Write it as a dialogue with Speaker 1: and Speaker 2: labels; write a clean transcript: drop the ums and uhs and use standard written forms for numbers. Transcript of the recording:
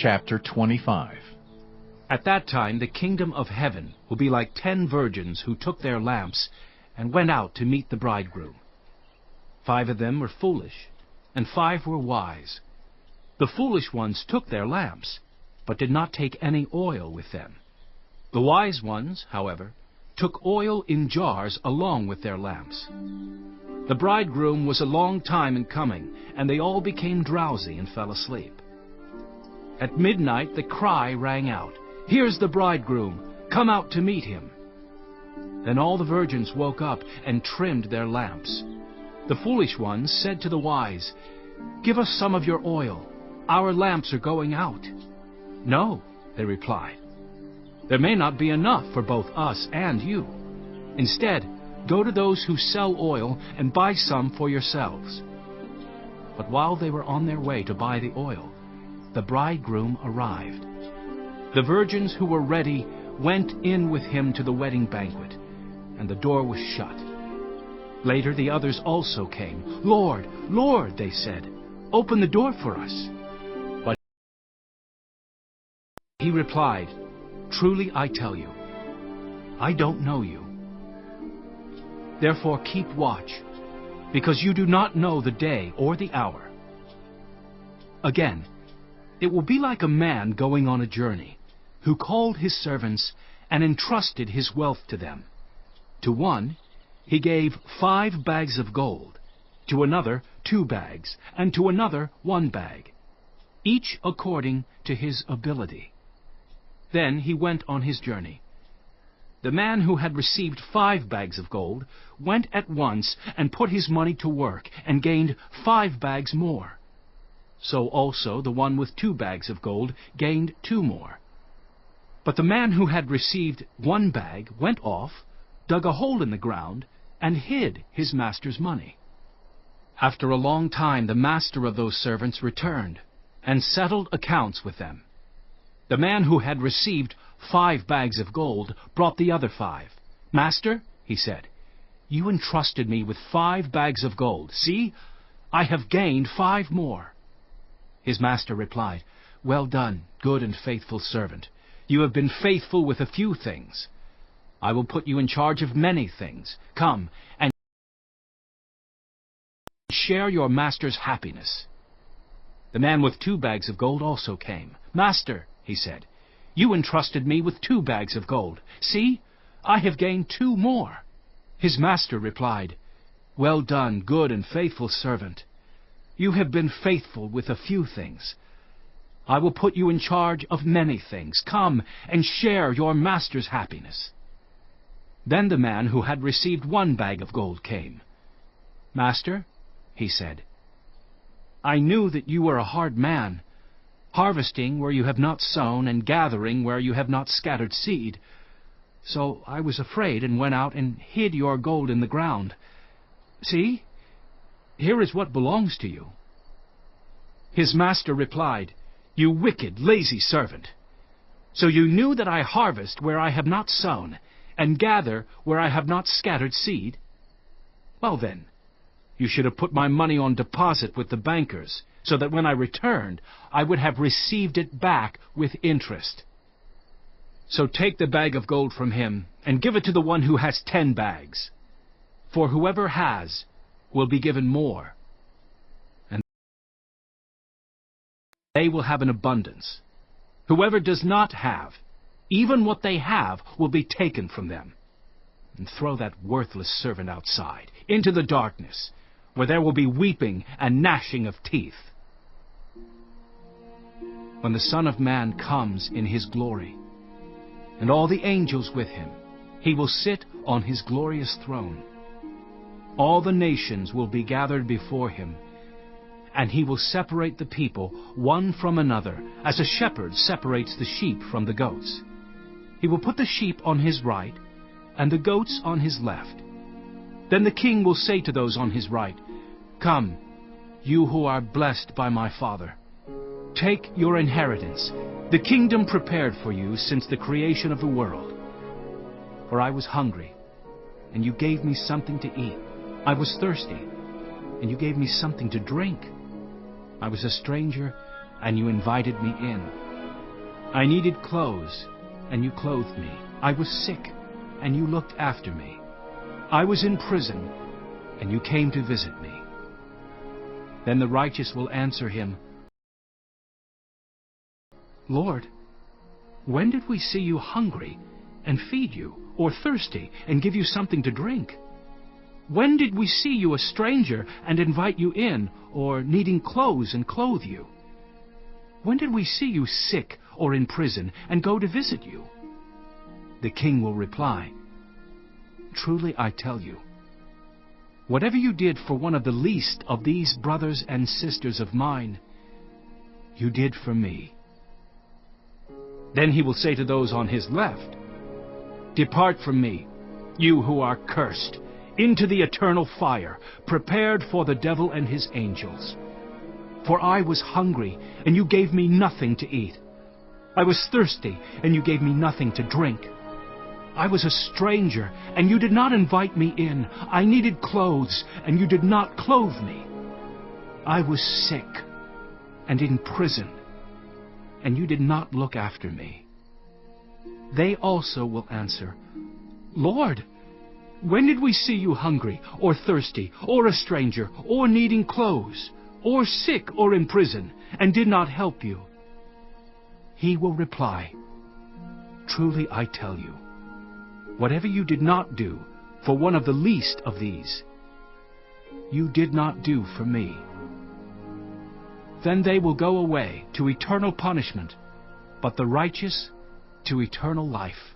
Speaker 1: Chapter 25.
Speaker 2: At that time the kingdom of heaven will be like 10 virgins who took their lamps and went out to meet the bridegroom. 5 of them were foolish, and 5 were wise. The foolish ones took their lamps, but did not take any oil with them. The wise ones, however, took oil in jars along with their lamps. The bridegroom was a long time in coming, and they all became drowsy and fell asleep. At midnight the cry rang out, "Here's the bridegroom, come out to meet him." Then all the virgins woke up and trimmed their lamps. The foolish ones said to the wise, "Give us some of your oil, our lamps are going out." "No," they replied, "there may not be enough for both us and you. Instead, go to those who sell oil and buy some for yourselves." But while they were on their way to buy the oil, the bridegroom arrived. The virgins who were ready went in with him to the wedding banquet, and the door was shut. Later the others also came. "Lord, Lord," they said, "open the door for us." But he replied, "Truly I tell you, I don't know you. Therefore keep watch, because you do not know the day or the hour." Again, it will be like a man going on a journey, who called his servants and entrusted his wealth to them. To one he gave 5 bags of gold, to another 2 bags, and to another 1 bag, each according to his ability. Then he went on his journey. The man who had received 5 bags of gold went at once and put his money to work and gained 5 bags more. So also the one with 2 bags of gold gained 2 more. But the man who had received 1 bag went off, dug a hole in the ground, and hid his master's money. After a long time the master of those servants returned and settled accounts with them. The man who had received 5 bags of gold brought the other 5. "Master," he said, "you entrusted me with 5 bags of gold. See, I have gained 5 more." His master replied, "Well done, good and faithful servant. You have been faithful with a few things. I will put you in charge of many things. Come and share your master's happiness." The man with 2 bags of gold also came. "Master," he said, "you entrusted me with 2 bags of gold. See, I have gained 2 more." His master replied, "Well done, good and faithful servant. You have been faithful with a few things. I will put you in charge of many things. Come and share your master's happiness." Then the man who had received 1 bag of gold came. "Master," he said, "I knew that you were a hard man, harvesting where you have not sown and gathering where you have not scattered seed. So I was afraid and went out and hid your gold in the ground. See, here is what belongs to you." His master replied, "You wicked, lazy servant. So you knew that I harvest where I have not sown, and gather where I have not scattered seed? Well then, you should have put my money on deposit with the bankers, so that when I returned, I would have received it back with interest. So take the bag of gold from him, and give it to the one who has 10 bags. For whoever has will be given more, and they will have an abundance. Whoever does not have, even what they have will be taken from them. And throw that worthless servant outside, into the darkness, where there will be weeping and gnashing of teeth. When the Son of Man comes in his glory, and all the angels with him, he will sit on his glorious throne. All the nations will be gathered before him, and he will separate the people one from another, as a shepherd separates the sheep from the goats. He will put the sheep on his right, and the goats on his left. Then the king will say to those on his right, "Come, you who are blessed by my Father. Take your inheritance, the kingdom prepared for you since the creation of the world. For I was hungry, and you gave me something to eat. I was thirsty, and you gave me something to drink. I was a stranger, and you invited me in. I needed clothes, and you clothed me. I was sick, and you looked after me. I was in prison, and you came to visit me. Then the righteous will answer him, Lord, when did we see you hungry and feed you, or thirsty and give you something to drink? When did we see you a stranger and invite you in, or needing clothes and clothe you? When did we see you sick or in prison and go to visit you? The king will reply, Truly I tell you, whatever you did for one of the least of these brothers and sisters of mine, you did for me. Then he will say to those on his left, Depart from me, you who are cursed, into the eternal fire, prepared for the devil and his angels. For I was hungry, and you gave me nothing to eat. I was thirsty, and you gave me nothing to drink. I was a stranger, and you did not invite me in. I needed clothes, and you did not clothe me. I was sick and in prison, and you did not look after me. They also will answer, Lord, when did we see you hungry, or thirsty, or a stranger, or needing clothes, or sick, or in prison, and did not help you? He will reply, Truly I tell you, whatever you did not do for one of the least of these, you did not do for me. Then they will go away to eternal punishment, but the righteous to eternal life.